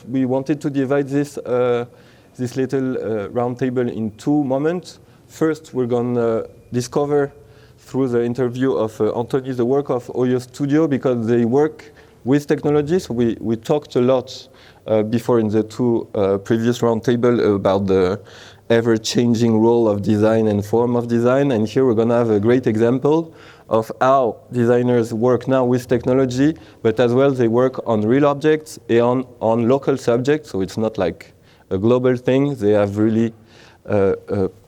we wanted to divide this this little round table in two moments. First, we're going to discover through the interview of Anthony the work of Oyo Studio, because they work with technologies. We talked a lot before in the two previous roundtable about the ever-changing role of design and form of design, and here we're going to have a great example of how designers work now with technology, but as well they work on real objects and on local subjects, so it's not like a global thing. They have really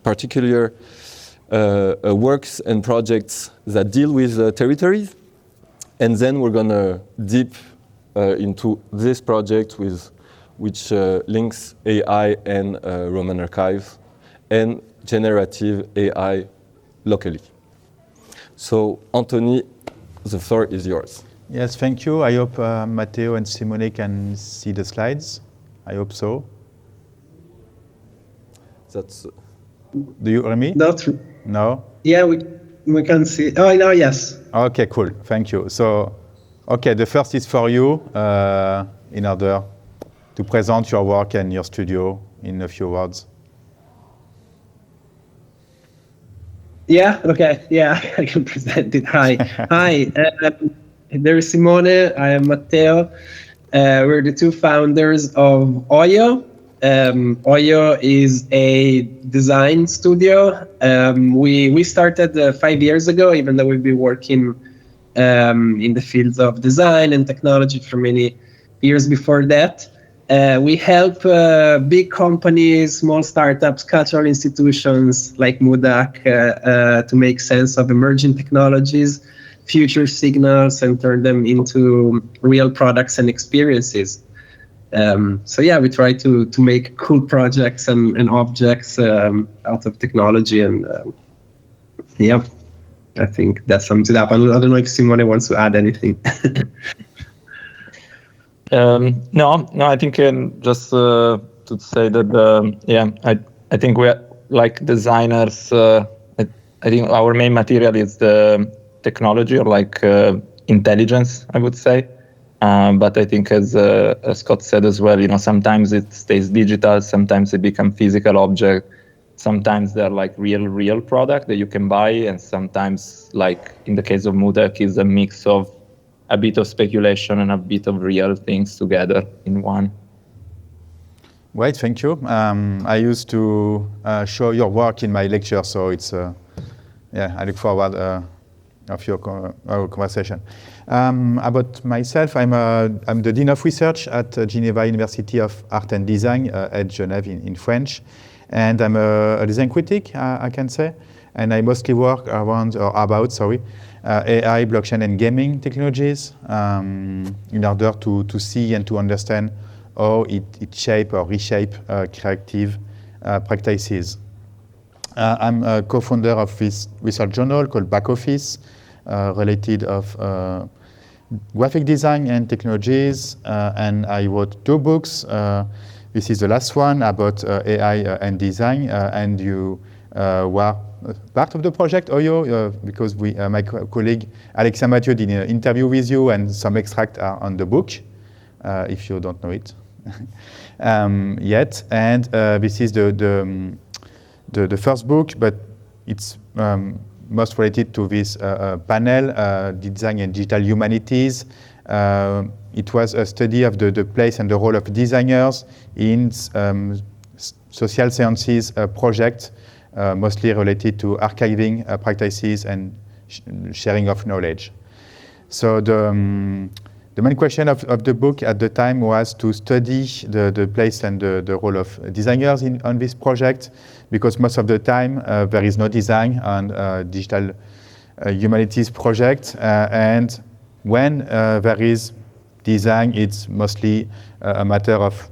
particular works and projects that deal with territories. And then we're going to deep into this project which links AI and Roman archives and generative AI locally. So, Anthony, the floor is yours. Yes, thank you. I hope Matteo and Simone can see the slides. I hope so. That's. Do you hear me? No? Yeah, we can see. Oh, no, yes. Okay, cool. Thank you. So, okay, the first is for you in order to present your work and your studio in a few words. Yeah, okay, yeah, I can present it. Hi. Hi, there is Simone, I am Matteo. We're the two founders of Oyo. Oyo is a design studio. We started 5 years ago, even though we've been working in the fields of design and technology for many years before that. We help big companies, small startups, cultural institutions like mudac to make sense of emerging technologies, future signals, and turn them into real products and experiences. So yeah, we try to make cool projects and objects out of technology, and yeah, I think that sums it up. I don't know if Simone wants to add anything. No, I think just to say that, yeah, I think we're like designers. I think our main material is the technology, or like intelligence, I would say. But I think, as Scott said as well, sometimes it stays digital, sometimes they become physical object, sometimes they're like real product that you can buy, and sometimes, like in the case of mudac, is a mix of a bit of speculation and a bit of real things together in one. Great, thank you. I used to show your work in my lecture, so it's yeah, I look forward of your our conversation. About myself, I'm the Dean of Research at Geneva University of Art and Design at Genève in French, and I'm a design critic, I can say, and I mostly work about AI, blockchain, and gaming technologies in order to see and to understand how it shape or reshape creative practices. I'm a co-founder of this research journal called Back Office, related of graphic design and technologies, and I wrote 2 books. This is the last one about AI and design, and you were part of the project, Oyo, because my colleague Alexia Mathieu did an interview with you, and some extract are on the book, if you don't know it yet. And this is the first book, but it's most related to this panel, Design and Digital Humanities. It was a study of the place and the role of designers in social sciences project, mostly related to archiving practices and sharing of knowledge. So the main question of the book at the time was to study the place and the role of designers on this project, because most of the time there is no design on digital humanities project, and when there is design, it's mostly a matter of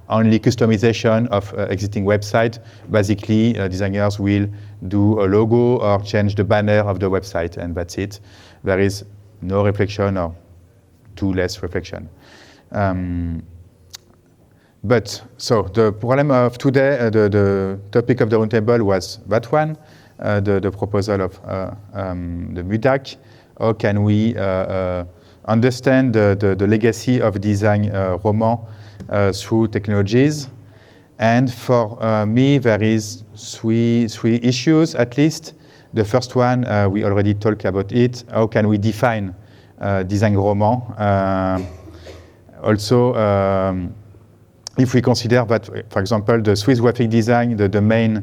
only customization of existing website. Basically, designers will do a logo or change the banner of the website, and that's it. There is no reflection or too less reflection. But so the problem of today, the topic of the roundtable was that one, the proposal of the mudac. How can we understand the legacy of design roman through technologies. And for me, there is three issues at least. The first one, we already talked about it. How can we define design roman? Also, if we consider that, for example, the Swiss graphic design, the main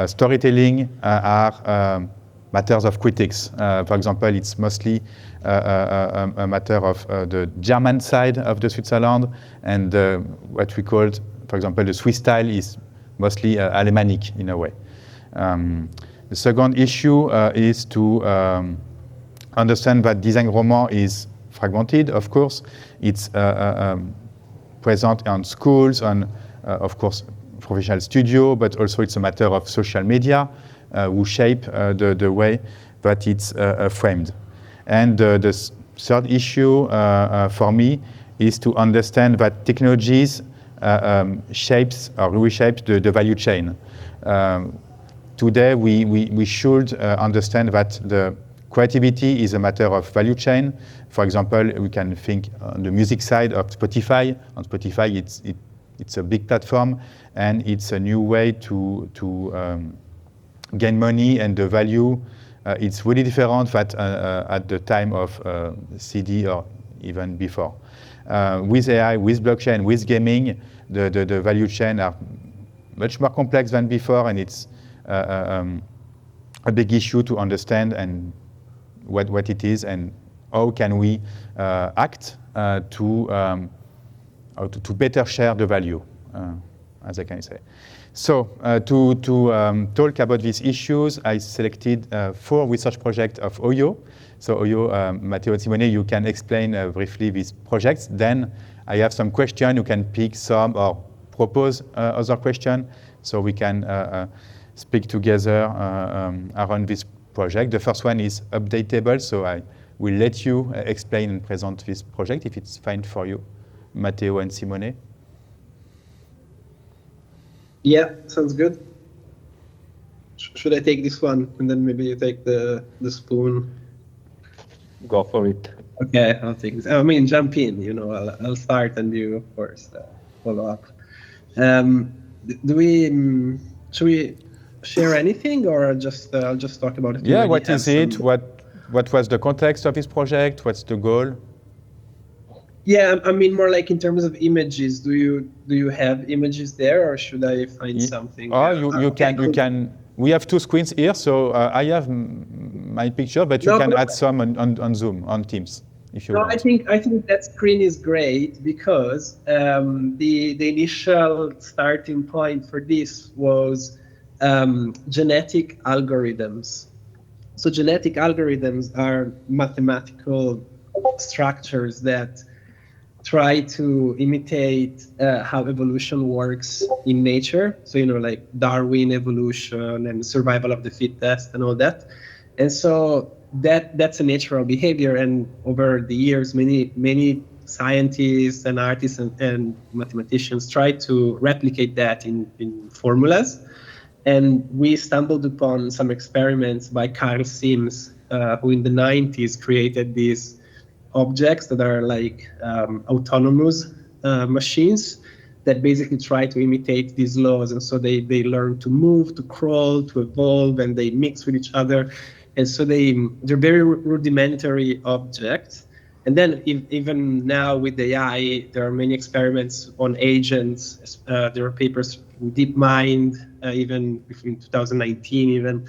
storytelling are matters of critics. For example, it's mostly a matter of the German side of the Switzerland, and what we called, for example, the Swiss style is mostly Alemannic in a way. The second issue is to understand that design roman is fragmented, of course. It's present on schools, on, of course, professional studio, but also it's a matter of social media who shape the way that it's framed. And the third issue for me is to understand that technologies shapes or reshapes the value chain. Today, we should understand that the creativity is a matter of value chain. For example, we can think on the music side of Spotify. On Spotify, it's a big platform, and it's a new way to gain money, and the value it's really different that at the time of CD or even before. With AI, with blockchain, with gaming, the value chain are much more complex than before, and it's a big issue to understand and what it is and how can we act to better share the value, as I can say. So to talk about these issues, I selected 4 research projects of Oyo. So Oyo, Matteo and Simone, you can explain briefly these projects. Then I have some questions. You can pick some or propose other questions, so we can speak together around this project. The first one is update table, so I will let you explain and present this project if it's fine for you, Matteo and Simone. Yeah, sounds good. Should I take this one and then maybe you take the spoon? Go for it. Okay, I'll take this. I mean, jump in. You know, I'll start and you, of course, follow up. Should we share anything, or just I'll just talk about it? Yeah, what is it? What was the context of this project? What's the goal? Yeah, I mean, more like in terms of images. Do you have images there, or should I find something? Oh, you can. We have 2 screens here, so I have my picture, but you can add some on Zoom, on Teams, if you want. I think that screen is great because the initial starting point for this was genetic algorithms. So genetic algorithms are mathematical structures that try to imitate how evolution works in nature. So, you know, like Darwin evolution and survival of the fittest and all that. And so that's a natural behavior. And over the years, many scientists and artists and mathematicians try to replicate that in formulas. And we stumbled upon some experiments by Carl Sims, who in the 90s created these objects that are like autonomous machines that basically try to imitate these laws. And so they learn to move, to crawl, to evolve, and they mix with each other. And so they're very rudimentary objects. And then even now with AI, there are many experiments on agents. There are papers with DeepMind, even in 2019 even,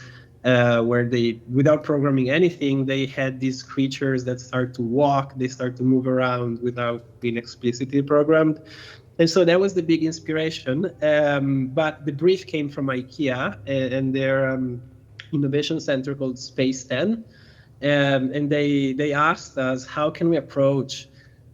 where they, without programming anything, they had these creatures that start to walk, they start to move around without being explicitly programmed. And so that was the big inspiration. But the brief came from IKEA and their innovation center called Space 10. And they asked us, how can we approach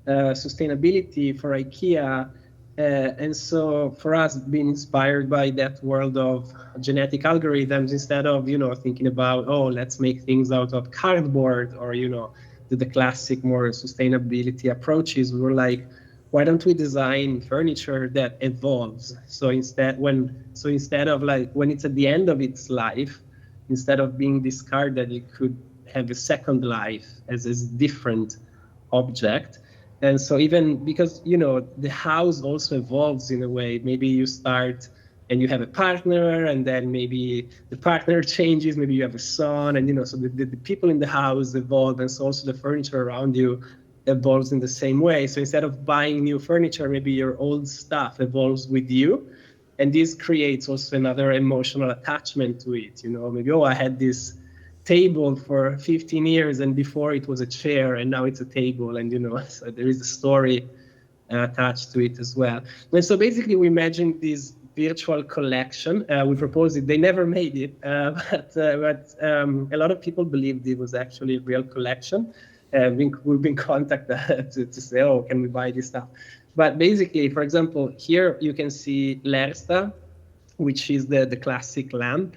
sustainability for IKEA? And so for us, being inspired by that world of genetic algorithms, instead of, you know, thinking about, oh, let's make things out of cardboard or, you know, the classic more sustainability approaches, we were like, why don't we design furniture that evolves? So instead of like, when it's at the end of its life, instead of being discarded, it could have a second life as a different object. And so even because, the house also evolves in a way, maybe you start and you have a partner, and then maybe the partner changes, maybe you have a son, and, so the people in the house evolve, and so also the furniture around you evolves in the same way. So instead of buying new furniture, maybe your old stuff evolves with you. And this creates also another emotional attachment to it. Maybe, I had this table for 15 years, and before it was a chair, and now it's a table, and so there is a story attached to it as well. And so basically we imagined this virtual collection. We proposed it. They never made it, but a lot of people believed it was actually a real collection. We've been contacted to say, oh, can we buy this stuff? But basically, for example, here you can see l'Ersta, which is the classic lamp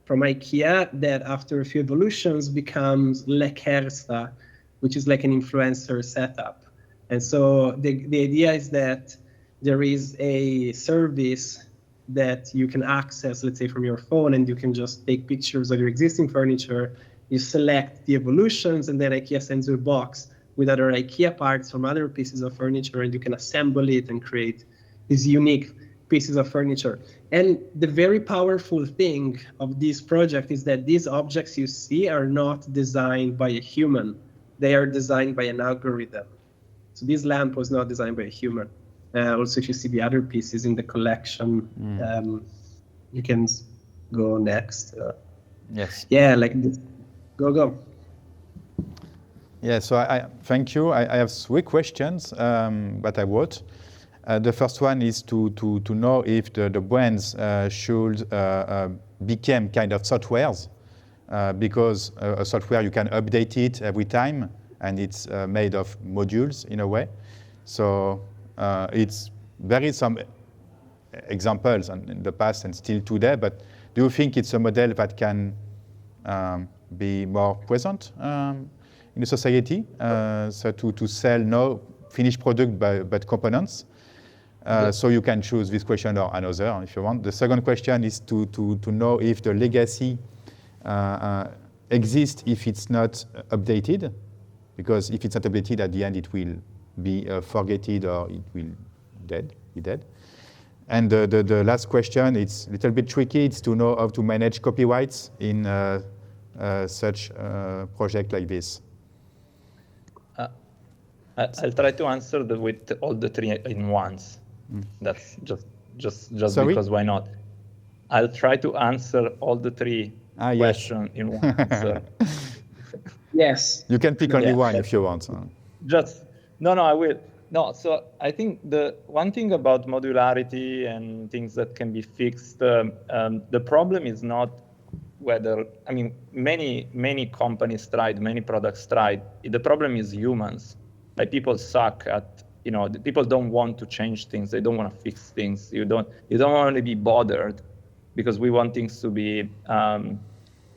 from IKEA that after a few evolutions becomes l'Ersta, which is like an influencer setup. And so the idea is that there is a service that you can access, let's say, from your phone, and you can just take pictures of your existing furniture. You select the evolutions, and then IKEA sends you a box with other IKEA parts from other pieces of furniture, and you can assemble it and create these unique pieces of furniture. And the very powerful thing of this project is that these objects you see are not designed by a human. They are designed by an algorithm. So this lamp was not designed by a human. Also, if you see the other pieces in the collection, you can go next. Yes. Yeah, like this. Go. Yeah, so I thank you. I have 3 questions that I wrote. The first one is to know if the brands should become kind of softwares, because a software, you can update it every time, and it's made of modules in a way. So there is some examples in the past and still today, but do you think it's a model that can be more present in the society, so to sell no finished product but components? So you can choose this question or another if you want. The second question is to know if the legacy exists if it's not updated, because if it's not updated, at the end it will be forgotten or it will be dead. And the last question, it's a little bit tricky. It's to know how to manage copyrights in such a project like this. I'll try to answer with all the 3 in once. That's just Sorry? because why not? I'll try to answer all the 3 questions in one answer. Yes. You can pick only one if you want. I will. No, so I think the one thing about modularity and things that can be fixed, the problem is not whether, many companies tried, many products tried. The problem is humans. Like, people suck at, people don't want to change things. They don't want to fix things. You don't want to be bothered, because we want things to be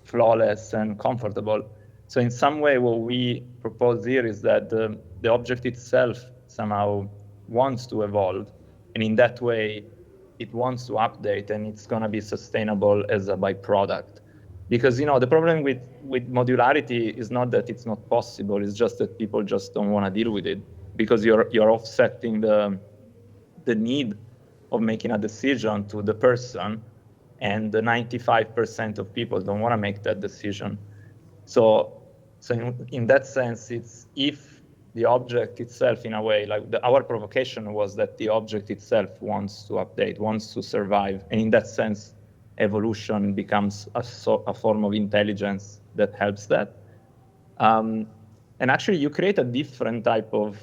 flawless and comfortable. So in some way, what we propose here is that the object itself somehow wants to evolve, and in that way, it wants to update, and it's going to be sustainable as a byproduct. Because the problem with modularity is not that it's not possible; it's just that people just don't want to deal with it, because you're offsetting the need of making a decision to the person, and the 95% of people don't want to make that decision. So in that sense, it's if the object itself, in a way, like our provocation was that the object itself wants to update, wants to survive, and in that sense, evolution becomes a form of intelligence that helps that. And actually, you create a different type of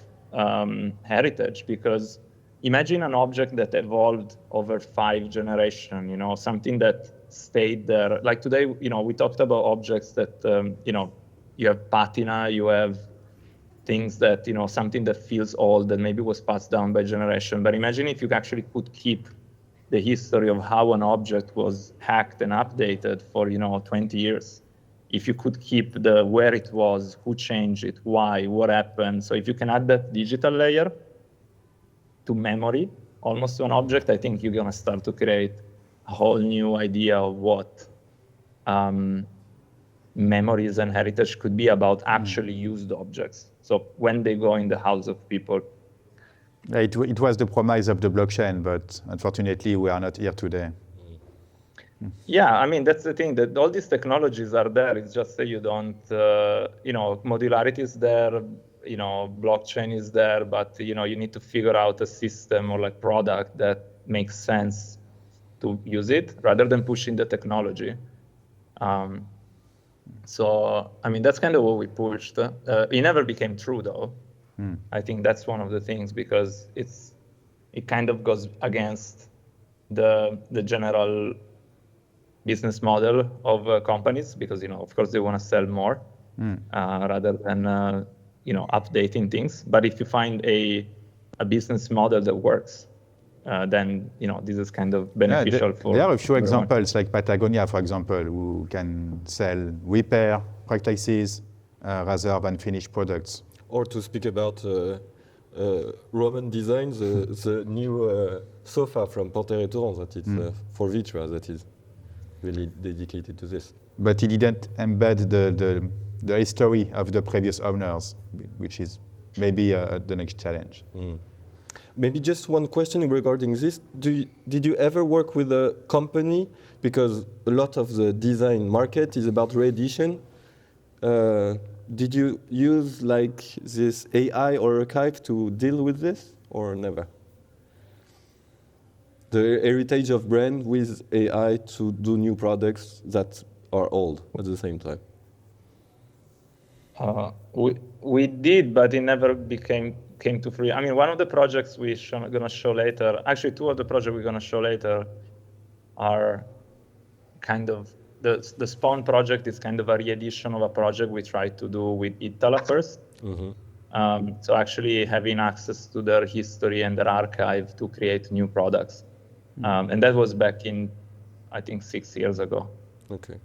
heritage, because imagine an object that evolved over 5 generations, something that stayed there. Like today, we talked about objects that, you have patina, you have things that, something that feels old that maybe was passed down by generation. But imagine if you actually could keep the history of how an object was hacked and updated for, 20 years. If you could keep where it was, who changed it, why, what happened. So if you can add that digital layer to memory, almost to an object, I think you're going to start to create a whole new idea of what memories and heritage could be about actually used objects. So when they go in the house of people. It was the promise of the blockchain, but unfortunately we are not here today. Yeah, I mean, that's the thing, that all these technologies are there. It's just that you don't, modularity is there, blockchain is there, but, you need to figure out a system or like product that makes sense to use it rather than pushing the technology. So, I mean, that's kind of what we pushed. It never became true, though. I think that's one of the things, because it kind of goes against the general business model of companies, because of course they want to sell more rather than updating things. But if you find a business model that works, then this is kind of beneficial for. There are a few everyone. examples, like Patagonia, for example, who can sell repair practices rather than finished products. Or to speak about Roman design, the new sofa from Porter that is for Vitra, that is really dedicated to this. But he didn't embed the history of the previous owners, which is maybe the next challenge. Maybe just one question regarding this. Did you ever work with a company? Because a lot of the design market is about re-edition. Did you use like this AI or archive to deal with this, or never? The heritage of brand with AI to do new products that are old at the same time. We did, but it never came to free. I mean, one of the projects we're going to show later, actually two of the projects we're going to show later are kind of, the Spawn project is kind of a re-edition of a project we tried to do with Itala first. So actually having access to their history and their archive to create new products. And that was back in, I think, 6 years ago. Okay.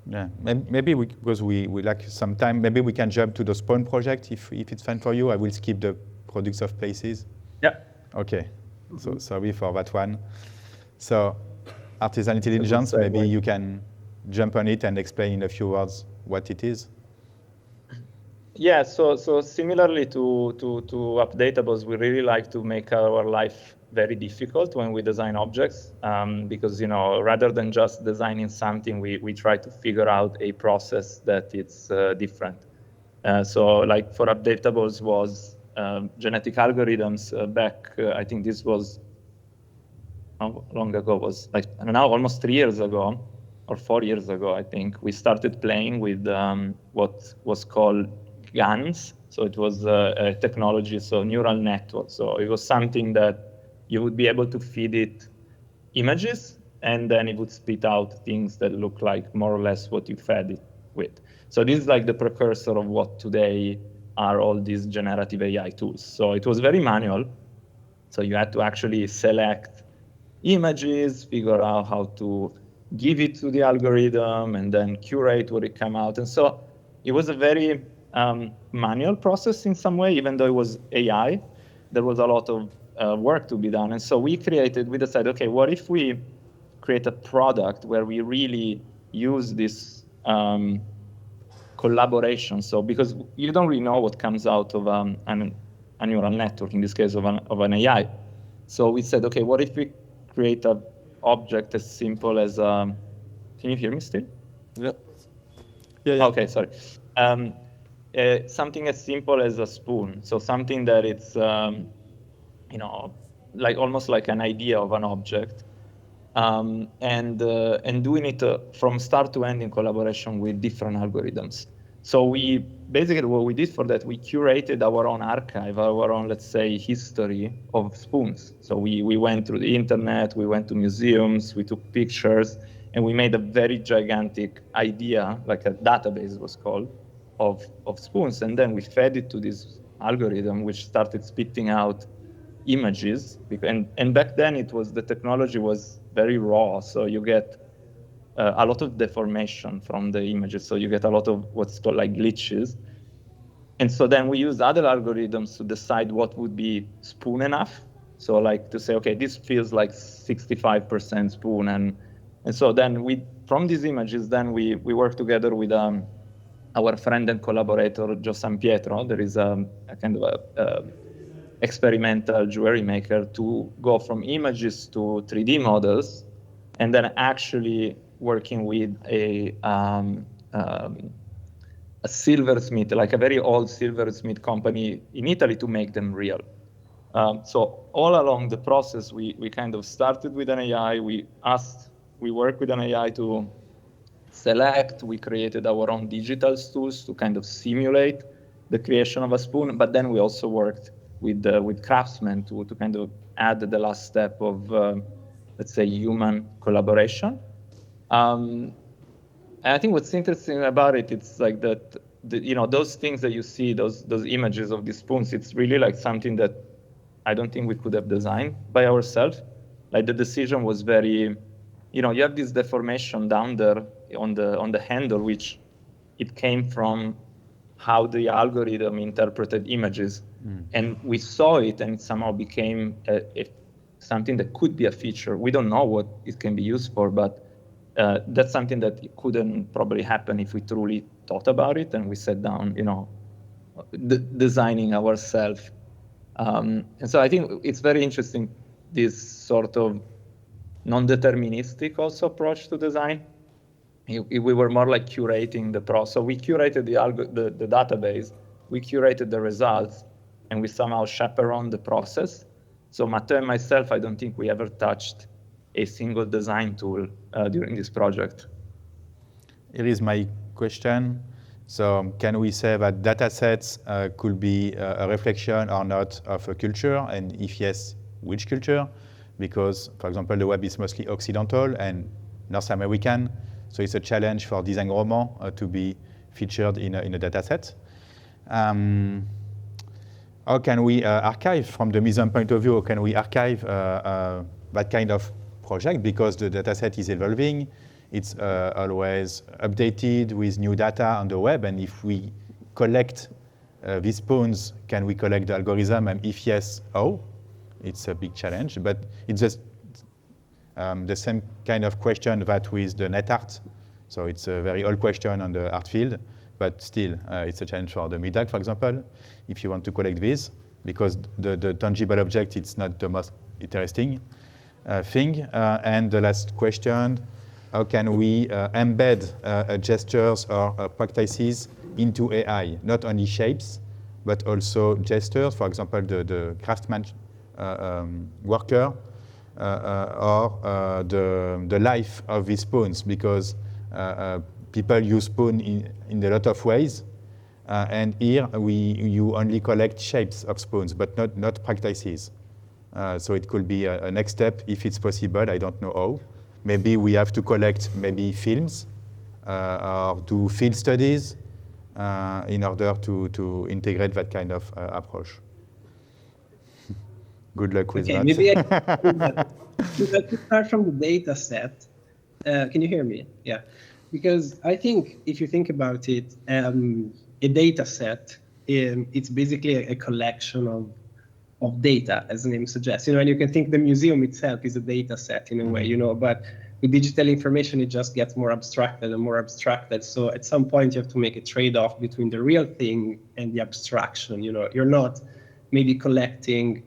Yeah, maybe because we lack some time, maybe we can jump to the Spawn project if it's fine for you. I will skip the products of places. Yeah. Okay. So sorry for that one. So artisan intelligence, maybe you can jump on it and explain in a few words what it is. Yeah, so similarly to updatables, we really like to make our life very difficult when we design objects, because rather than just designing something, we try to figure out a process that it's different. So like for updatables was genetic algorithms back, I think this was, how long ago was, like now almost 3 years ago, or 4 years ago, I think, we started playing with what was called GANs. So it was a technology, so neural network. So it was something that you would be able to feed it images, and then it would spit out things that look like more or less what you fed it with. So this is like the precursor of what today are all these generative AI tools. So it was very manual. So you had to actually select images, figure out how to give it to the algorithm, and then curate what it came out. And so it was a very manual process in some way, even though it was AI. There was a lot of work to be done. And so we decided, okay, what if we create a product where we really use this collaboration? So because you don't really know what comes out of a neural network, in this case of an AI. So we said, okay, what if we create an object as simple as, can you hear me still? Yeah. Yeah. Okay, sorry. Something as simple as a spoon. So something that it's, like almost like an idea of an object, and doing it from start to end in collaboration with different algorithms. So we basically, what we did for that, we curated our own archive, our own, let's say, history of spoons. So we went through the internet, we went to museums, we took pictures, and we made a very gigantic idea, like a database was called, of spoons. And then we fed it to this algorithm, which started spitting out images. And back then the technology was very raw. So you get a lot of deformation from the images. So you get a lot of what's called like glitches. And so then we used other algorithms to decide what would be spoon enough. So like to say, okay, this feels like 65% spoon. And so then from these images, then we work together with our friend and collaborator Gio San Pietro, there is a kind of a experimental jewelry maker to go from images to 3D models, and then actually working with a silversmith, like a very old silversmith company in Italy, to make them real. So all along the process, we kind of started with an AI. We worked with an AI to select. We created our own digital tools to kind of simulate the creation of a spoon. But then we also worked with craftsmen to kind of add the last step of, let's say, human collaboration. And I think what's interesting about it, it's like that, those things that you see, those images of these spoons, it's really like something that I don't think we could have designed by ourselves. Like the decision was very, you have this deformation down there on the handle, which it came from how the algorithm interpreted images. And we saw it, and it somehow became something that could be a feature. We don't know what it can be used for, but that's something that couldn't probably happen if we truly thought about it and we sat down, designing ourselves. And so I think it's very interesting, this sort of non-deterministic also approach to design. We were more like curating the process. So we curated the database, we curated the results, and we somehow chaperoned the process. So Matteo and myself, I don't think we ever touched a single design tool during this project. Here is my question. So can we say that data sets could be a reflection or not of a culture? And if yes, which culture? Because, for example, the web is mostly Occidental and North American. So it's a challenge for design roman to be featured in a data set. How can we archive, from the museum point of view, how can we archive that kind of project? Because the data set is evolving. It's always updated with new data on the web. And if we collect these spoons, can we collect the algorithm? And if yes, how? It's a big challenge. But it's just the same kind of question that with the net art. So it's a very old question on the art field. But still, it's a challenge for the mudac, for example, if you want to collect this, because the tangible object, it's not the most interesting thing. And the last question, how can we embed gestures or practices into AI? Not only shapes, but also gestures, for example, the craftsman worker, or the life of these spoons, because people use spoon in a lot of ways, and here you only collect shapes of spoons, but not practices. So it could be a next step if it's possible. I don't know how. Maybe we have to collect maybe films or do field studies in order to integrate that kind of approach. Good luck with that. Maybe I could start from the data set. Can you hear me? Yeah. Because I think if you think about it, a data set, it's basically a collection of data, as the name suggests. And you can think the museum itself is a data set in a way, but with digital information, it just gets more abstracted and more abstracted. So at some point, you have to make a trade-off between the real thing and the abstraction. You're not maybe collecting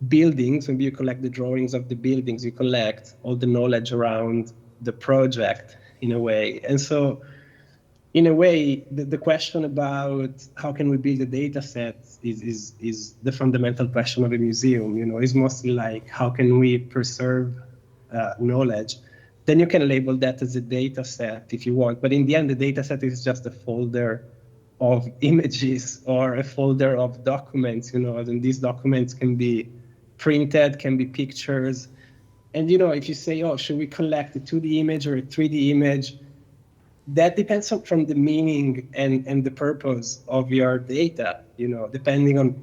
buildings. Maybe you collect the drawings of the buildings. You collect all the knowledge around the project in a way. And so in a way, the question about how can we build a data set is the fundamental question of a museum. It's mostly like, how can we preserve knowledge? Then you can label that as a data set if you want. But in the end, the data set is just a folder of images or a folder of documents, and these documents can be printed, can be pictures. And, if you say, should we collect a 2D image or a 3D image? That depends from the meaning and the purpose of your data, depending on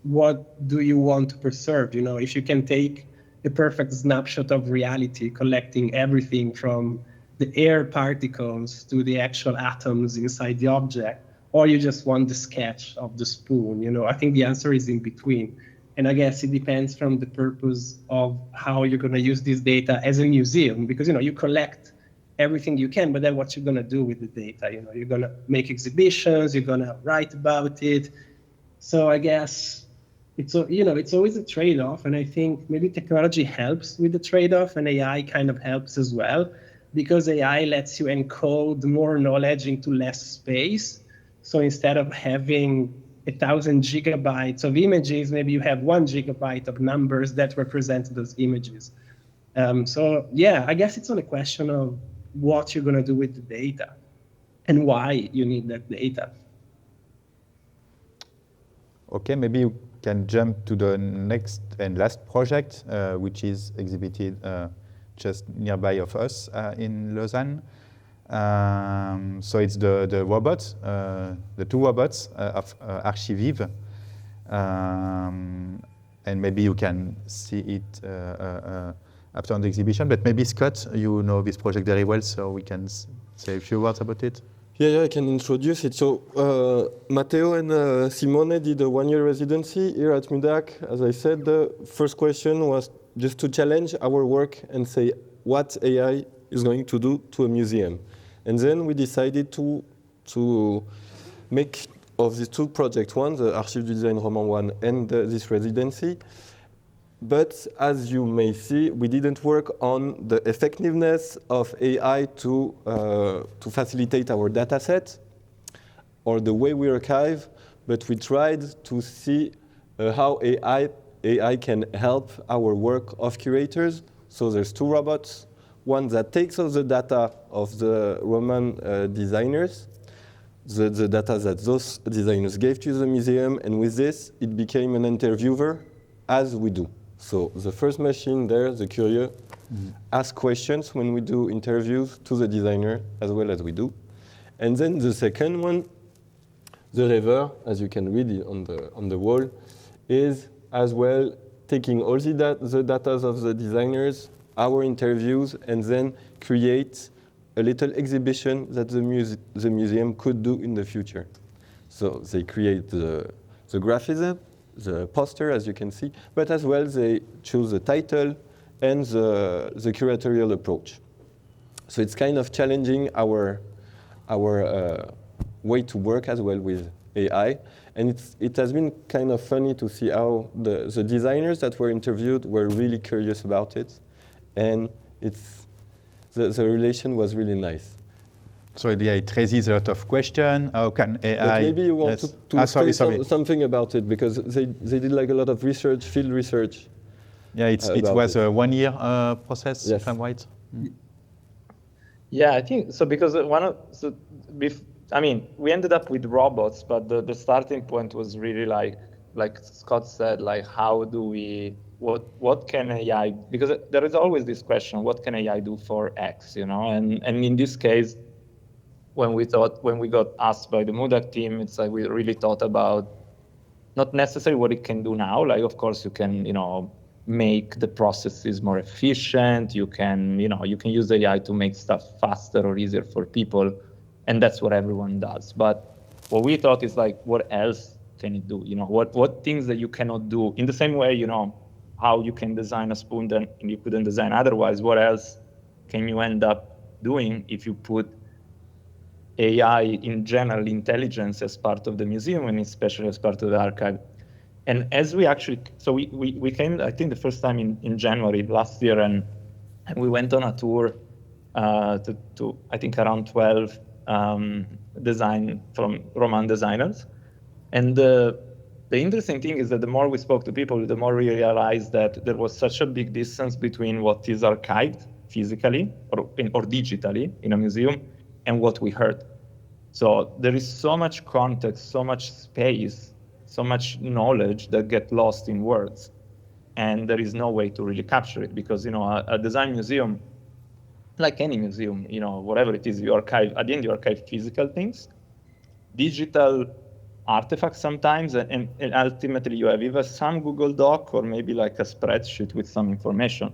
what do you want to preserve? If you can take a perfect snapshot of reality, collecting everything from the air particles to the actual atoms inside the object, or you just want the sketch of the spoon, I think the answer is in between. And I guess it depends from the purpose of how you're going to use this data as a museum, because, you collect everything you can, but then what you're going to do with the data? You know, you're going to make exhibitions, you're going to write about it. So I guess it's always a trade-off, and I think maybe technology helps with the trade-off, and AI kind of helps as well, because AI lets you encode more knowledge into less space. So instead of having 1,000 gigabytes of images, maybe you have 1 gigabyte of numbers that represent those images. So yeah, I guess it's on a question of what you're going to do with the data and why you need that data. Okay, maybe you can jump to the next and last project, which is exhibited just nearby of us in Lausanne. So it's the robots, the 2 robots of Archivive. And maybe you can see it after the exhibition, but maybe Scott, you know this project very well, so we can say a few words about it. Yeah, I can introduce it. So Matteo and Simone did a 1-year residency here at mudac. As I said, the first question was just to challenge our work and say what AI is going to do to a museum. And then we decided to make of these 2 projects, one, the Archives du Design Roman 1 and this residency. But as you may see, we didn't work on the effectiveness of AI to facilitate our data set or the way we archive, but we tried to see how AI can help our work of curators. So there's 2 robots, one that takes all the data of the Roman designers, the data that those designers gave to the museum, and with this, it became an interviewer, as we do. So the first machine there, the courier, asks questions when we do interviews to the designer, as well as we do. And then the second one, the rêveur, as you can read it on the wall, is as well taking all the data of the designers, our interviews, and then create a little exhibition that the museum could do in the future. So they create the graphism, the poster, as you can see, but as well they choose the title and the curatorial approach. So it's kind of challenging our way to work as well with AI, and it has been kind of funny to see how the designers that were interviewed were really curious about it, and the relation was really nice. So yeah, it raises a lot of questions. How can AI? But maybe you want to say sorry. something about it, because they did like a lot of research, field research. Yeah, it was a 1-year process, yes. if I'm right. Yeah, I think so, because we ended up with robots, but the starting point was really like Scott said, like how do we, what can AI, because there is always this question, what can AI do for X, you know? And in this case, when we got asked by the mudac team, it's like we really thought about not necessarily what it can do now. Like, of course, you can, make the processes more efficient. You can use AI to make stuff faster or easier for people, and that's what everyone does. But what we thought is like, what else can it do? What things that you cannot do in the same way, how you can design a spoon that you couldn't design otherwise. What else can you end up doing if you put AI in general intelligence as part of the museum, and especially as part of the archive? And as we actually, so we came, I think the first time in January last year, and we went on a tour to I think around 12 design from Roman designers. And the interesting thing is that the more we spoke to people, the more we realized that there was such a big distance between what is archived physically or digitally in a museum and what we heard. So there is so much context, so much space, so much knowledge that get lost in words, and there is no way to really capture it, because a design museum, like any museum, whatever it is, you archive. At the end, you archive physical things, digital artifacts sometimes, and ultimately you have either some Google Doc or maybe like a spreadsheet with some information.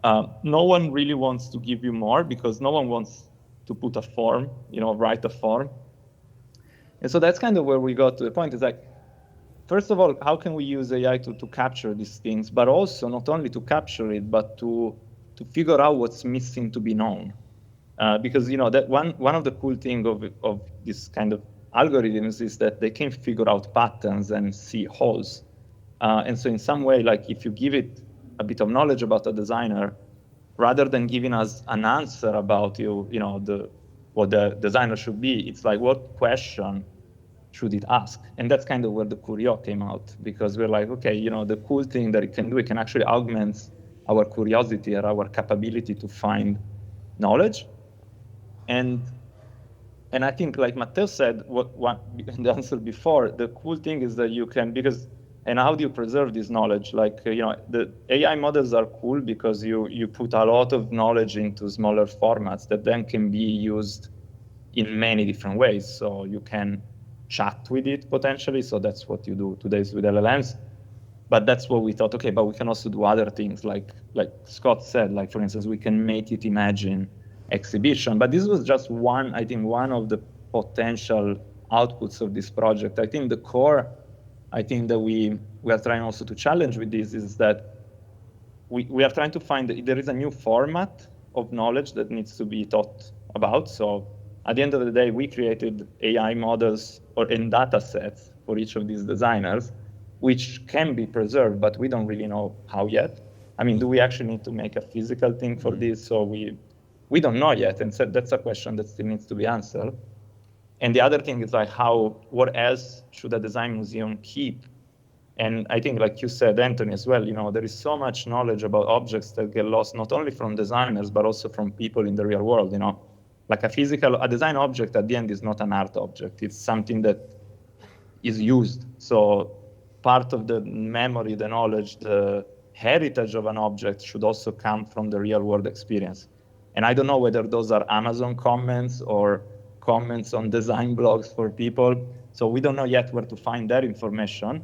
No one really wants to give you more, because no one wants to put a form, write a form. And so that's kind of where we got to the point. Is like, first of all, how can we use AI to capture these things, but also not only to capture it, but to figure out what's missing to be known. Because that one of the cool thing of this kind of algorithms is that they can figure out patterns and see holes. And so in some way, like if you give it a bit of knowledge about a designer, rather than giving us an answer about what the designer should be, it's like, what question should it ask? And that's kind of where the Curio came out, because we're like, okay, the cool thing that it can do, it can actually augment our curiosity or our capability to find knowledge. And I think, like Matteo said, what in the answer before, the cool thing is that you can, and how do you preserve this knowledge? Like, the AI models are cool because you put a lot of knowledge into smaller formats that then can be used in many different ways. So you can chat with it potentially. So that's what you do today with LLMs. But that's what we thought, okay, but we can also do other things like Scott said, like, for instance, we can make it imagine exhibition. But this was just one of the potential outputs of this project. I think the core, that we are trying also to challenge with this is that we are trying to find that there is a new format of knowledge that needs to be taught about. So at the end of the day, we created AI models and data sets for each of these designers, which can be preserved, but we don't really know how yet. I mean, do we actually need to make a physical thing for this? So we don't know yet, and so that's a question that still needs to be answered. And the other thing is like, what else should a design museum keep? And I think, like you said, Anthony, as well, there is so much knowledge about objects that get lost, not only from designers, but also from people in the real world, Like a design object at the end is not an art object. It's something that is used. So part of the memory, the knowledge, the heritage of an object should also come from the real world experience. And I don't know whether those are Amazon comments or comments on design blogs for people. So we don't know yet where to find that information.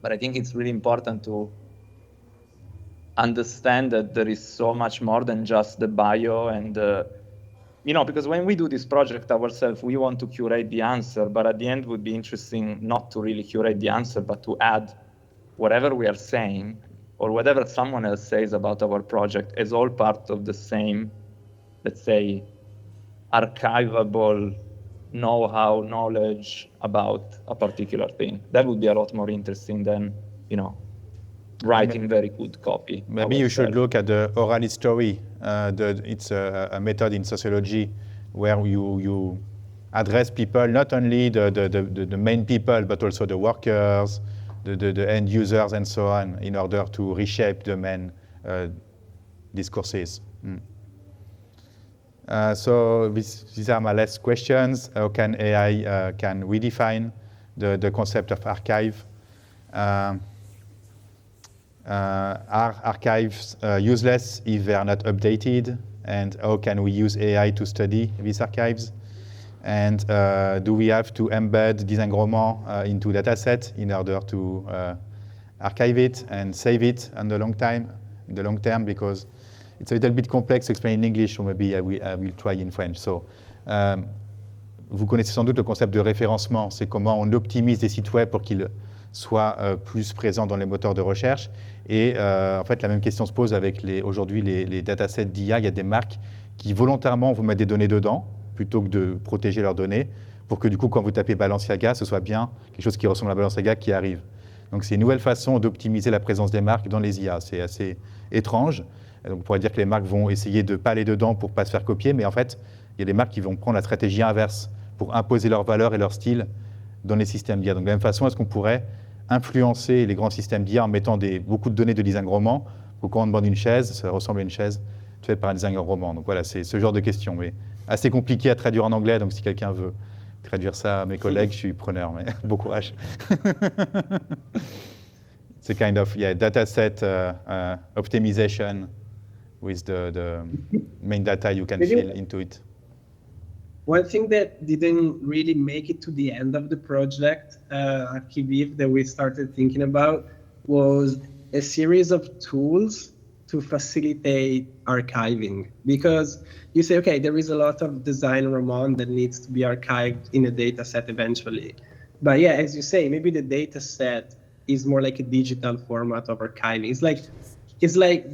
But I think it's really important to understand that there is so much more than just the bio and because when we do this project ourselves, we want to curate the answer, but at the end it would be interesting not to really curate the answer, but to add whatever we are saying or whatever someone else says about our project as all part of the same, let's say, archivable know-how, knowledge about a particular thing. That would be a lot more interesting than, writing very good copy. Maybe you should look at the oral history. It's a method in sociology where you address people, not only the main people, but also the workers, the end users, and so on, in order to reshape the main discourses. So these are my last questions. How can AI can redefine the concept of archive? Are archives useless if they are not updated? And how can we use AI to study these archives? And do we have to embed design roman into dataset in order to archive it and save it in the long term? Because it's a little bit complex to explain in English, so maybe I will try in French. So, vous connaissez sans doute le concept de référencement. C'est comment on optimise des sites web pour qu'ils soient plus présents dans les moteurs de recherche. Et en fait, la même question se pose avec aujourd'hui les datasets d'IA. Il y a des marques qui volontairement vont mettre des données dedans, plutôt que de protéger leurs données, pour que du coup, quand vous tapez Balenciaga, ce soit bien quelque chose qui ressemble à Balenciaga qui arrive. Donc c'est une nouvelle façon d'optimiser la présence des marques dans les IA. C'est assez étrange. Donc on pourrait dire que les marques vont essayer de ne pas aller dedans pour ne pas se faire copier, mais en fait, il y a des marques qui vont prendre la stratégie inverse pour imposer leurs valeurs et leur style dans les systèmes d'IA. Donc de la même façon, est-ce qu'on pourrait influencer les grands systèmes d'IA en mettant beaucoup de données de design roman pour quand on demande une chaise, ça ressemble à une chaise faite par un designer roman. Donc voilà, c'est ce genre de questions, mais assez compliqué à traduire en anglais, donc si quelqu'un veut traduire ça à mes collègues, je suis preneur, mais bon courage. It's a kind of data set optimization with the main data you can fill into it. One thing that didn't really make it to the end of the project, Archiviv, that we started thinking about was a series of tools to facilitate archiving. Because you say, okay, there is a lot of design roman that needs to be archived in a data set eventually. But yeah, as you say, maybe the data set is more like a digital format of archiving. It's like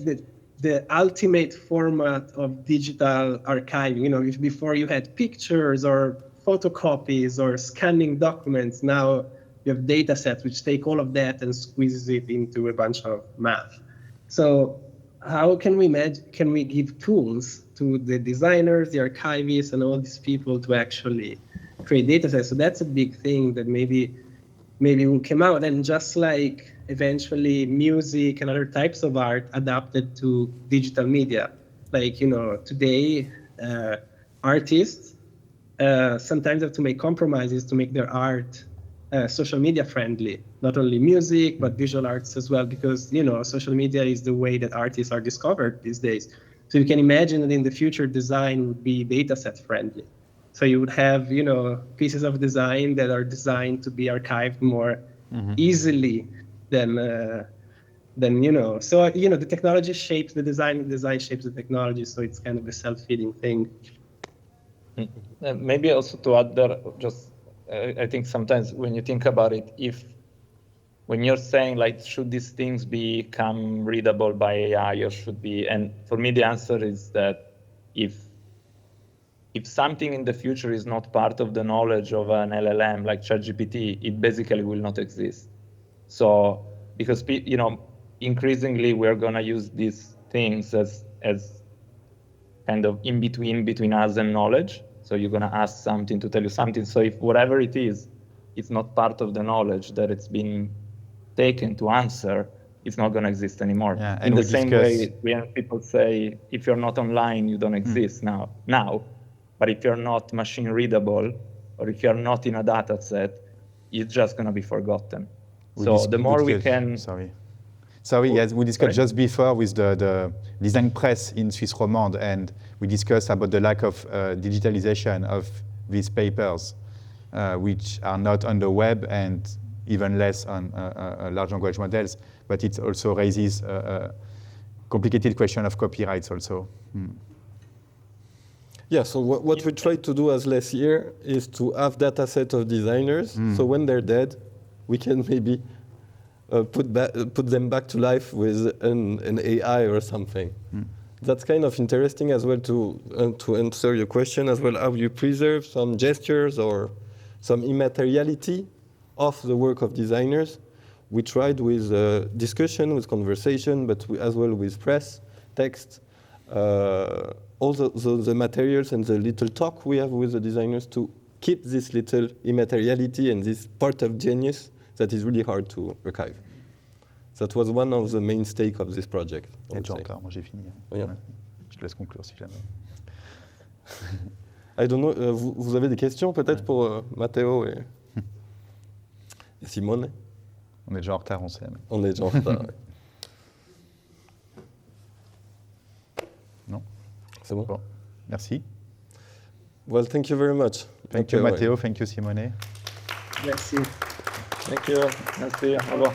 the ultimate format of digital archiving. You know, if before you had pictures or photocopies or scanning documents, now you have data sets which take all of that and squeezes it into a bunch of math. So how can we give tools to the designers, the archivists, and all these people to actually create data sets? So that's a big thing that maybe will come out. And just like eventually music and other types of art adapted to digital media, like, you know, today artists sometimes have to make compromises to make their art social media friendly, not only music, but visual arts as well, because, you know, social media is the way that artists are discovered these days. So you can imagine that in the future, design would be dataset friendly. So you would have, you know, pieces of design that are designed to be archived more easily than, you know. So, you know, the technology shapes the design shapes the technology. So it's kind of a self-feeding thing. Maybe also to add there, just I think sometimes when you think about it, when you're saying like, should these things become readable by AI or should be, and for me the answer is that if something in the future is not part of the knowledge of an LLM like ChatGPT, it basically will not exist. So because, you know, increasingly we're gonna use these things as kind of in between us and knowledge. So you're gonna ask something to tell you something. So if whatever it is, it's not part of the knowledge that it's been taken to answer, it's not gonna exist anymore. Yeah, in the same way, when people say, if you're not online, you don't exist now. But if you're not machine readable, or if you're not in a data set, it's just gonna be forgotten. The more we can... Sorry, yes, we discussed just before with the design press in Suisse romande, and we discussed about the lack of digitalization of these papers, which are not on the web and even less on large language models, but it also raises a complicated question of copyrights also. Yeah, so what we try to do as last year is to have data set of designers, so when they're dead, we can maybe put them back to life with an AI or something. That's kind of interesting as well to answer your question as well, how you preserve some gestures or some immateriality of the work of designers. We tried with discussion, with conversation, but as well with press, text, all the materials and the little talk we have with the designers to keep this little immateriality and this part of genius that is really hard to archive. That was one of the main stakes of this project. Moi j'ai fini. Yeah. Je te laisse conclure si jamais. I don't know, vous avez des questions peut-être pour Matteo et Simone? On est déjà en retard, on sait. On est déjà en retard. Ouais. Non? C'est bon? Bon, merci. Well, thank you very much. Thank you, Matteo. Thank you, Simone. Merci. Thank you. Merci. Au revoir.